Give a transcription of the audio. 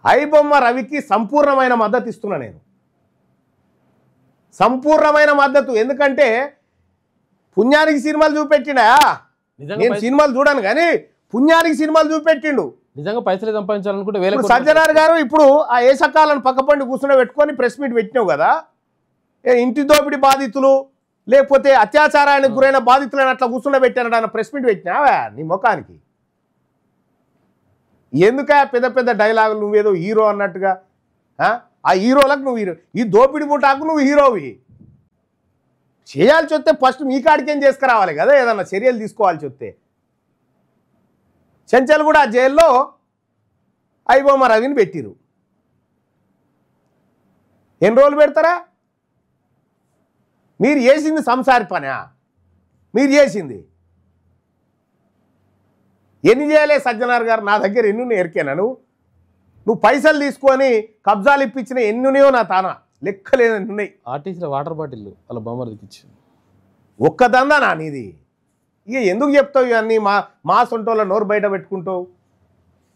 ఐబొమ్మ రవికి సంపూర్ణమైన మద్దతు ఇస్తున్నా నేను, సంపూర్ణమైన మద్దతు. ఎందుకంటే పుణ్యానికి సినిమాలు చూపెట్టిండా, నేను సినిమాలు చూడను కానీ పుణ్యానికి సినిమాలు చూపెట్టిండు. నిజంగా పైసలు సంపాదించాలనుకుంటే వేల సజ్జనార్ గారు ఇప్పుడు ఆ ఏసకాలను పక్కపండి కూర్చుని పెట్టుకొని ప్రెస్ మీట్ పెట్టినావు కదా, ఇంటి దోపిడీ బాధితులు లేకపోతే అత్యాచారానికి గురైన బాధితులను అట్లా కూర్చుని పెట్టానట అన్న ప్రెస్ మీట్ పెట్టినావా నీ ముఖానికి? ఎందుక పెద్ద పెద్ద డైలాగులు, నువ్వేదో హీరో అన్నట్టుగా? ఆ హీరోలకు నువ్వు హీరో, ఈ దోపిడీ ముఠాకు నువ్వు హీరోవి. చేయాల్సి వస్తే ఫస్ట్ మీ కాడికేం చేసుకురావాలి కదా, ఏదన్నా చర్యలు తీసుకోవాల్సి వస్తే. చెంచల్ కూడా జైల్లో ఐబొమ్మ రవిని పెట్టిరు. ఎన్ని రోజులు పెడతారా? మీరు చేసింది సంసారి పనా? మీరు చేసింది ఎన్ని చేయలే సజ్జనార్ గారు? నా దగ్గర ఎన్ని ఎరికేనా? నువ్వు పైసలు తీసుకొని కబ్జాలు ఇప్పించిన ఎన్నున్నాయో నా తానా లెక్కలేని ఉన్నాయి. ఆర్టీసీలో వాటర్ బాటిల్ వాళ్ళ బొమ్మరికి ఇచ్చి ఒక్క దందా నా నీది. ఇక ఎందుకు చెప్తావు ఇవన్నీ? మా సొంటోళ్ళ నోరు బయట పెట్టుకుంటావు.